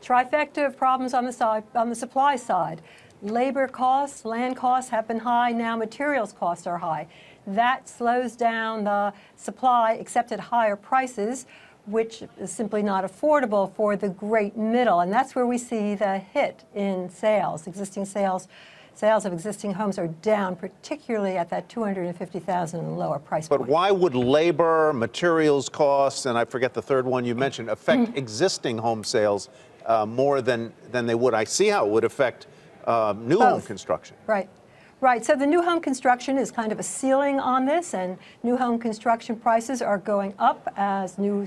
trifecta of problems on the supply side. Labor costs, land costs have been high. Now materials costs are high. That slows down the supply, except at higher prices, which is simply not affordable for the great middle. And that's where we see the hit in sales. Sales of existing homes are down, particularly at that $250,000 and lower price point. But why would labor, materials costs, and I forget the third one you mentioned, affect existing home sales more than they would? I see how it would affect new home construction. Right. Right. So the new home construction is kind of a ceiling on this, and new home construction prices are going up as new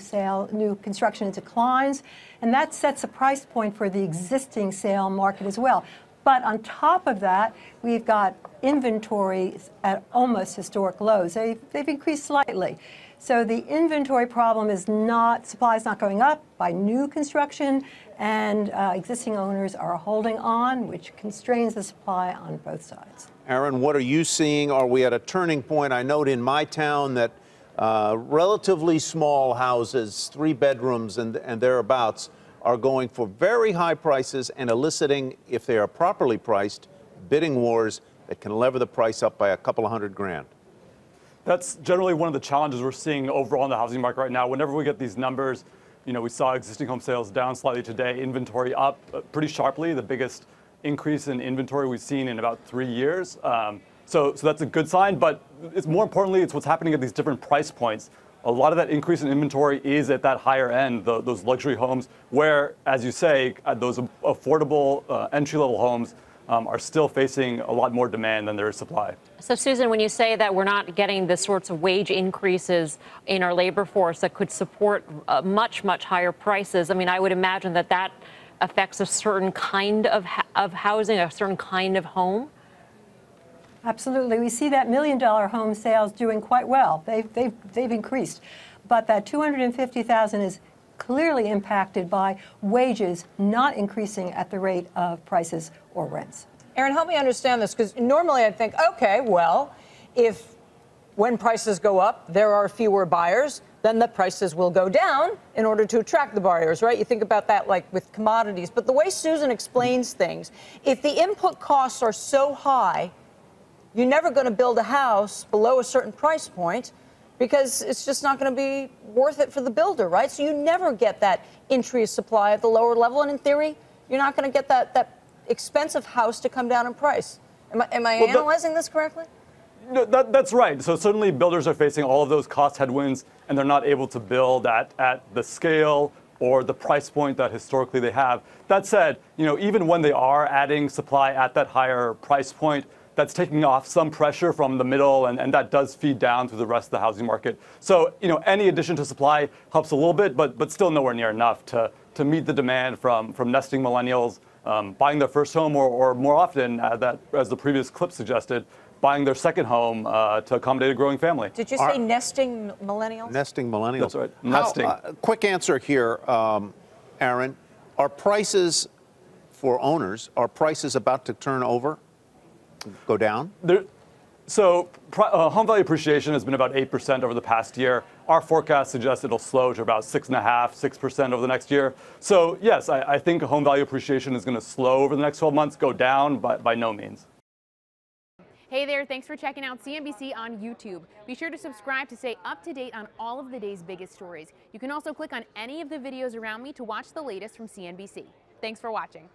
construction declines, and that sets a price point for the existing sale market as well. But on top of that, we've got inventories at almost historic lows. They've increased slightly. So the inventory problem is supply is not going up by new construction, and existing owners are holding on, which constrains the supply on both sides. Aaron, what are you seeing? Are we at a turning point? I note in my town that relatively small houses, 3 bedrooms and thereabouts, are going for very high prices and eliciting, if they are properly priced, bidding wars that can lever the price up by a couple of $100,000. That's generally one of the challenges we're seeing overall in the housing market right now. Whenever we get these numbers, we saw existing home sales down slightly today, inventory up pretty sharply, the biggest increase in inventory we've seen in about 3 years. So that's a good sign, but more importantly, it's what's happening at these different price points. A lot of that increase in inventory is at that higher end, those luxury homes, where, as you say, those affordable entry-level homes are still facing a lot more demand than there is supply. So, Susan, when you say that we're not getting the sorts of wage increases in our labor force that could support much, much higher prices, I mean, I would imagine that affects a certain kind of housing, a certain kind of home. Absolutely. We see that $1 million home sales doing quite well. They've increased. But that $250,000 is clearly impacted by wages not increasing at the rate of prices or rents. Aaron, help me understand this, because normally I'd think, okay, well, when prices go up, there are fewer buyers, then the prices will go down in order to attract the buyers, right? You think about that like with commodities. But the way Susan explains things, if the input costs are so high, you're never going to build a house below a certain price point because it's just not going to be worth it for the builder, right? So you never get that entry supply at the lower level. And in theory, you're not going to get that expensive house to come down in price. Am I analyzing this correctly? No, that's right. So certainly builders are facing all of those cost headwinds, and they're not able to build at the scale or the price point that historically they have. That said, even when they are adding supply at that higher price point, that's taking off some pressure from the middle, and that does feed down through the rest of the housing market. So, any addition to supply helps a little bit, but still nowhere near enough to meet the demand from nesting millennials buying their first home, or more often, as the previous clip suggested, buying their second home to accommodate a growing family. Did you say nesting millennials? Nesting millennials. That's right. Nesting. Quick answer here, Aaron. Are prices for owners, are prices about to turn over? Go down? So home value appreciation has been about 8% over the past year. Our forecast suggests it'll slow to about 6.5%, 6% over the next year. So yes, I think home value appreciation is going to slow over the next 12 months, go down, but by no means. Hey there, thanks for checking out CNBC on YouTube. Be sure to subscribe to stay up to date on all of the day's biggest stories. You can also click on any of the videos around me to watch the latest from CNBC. Thanks for watching.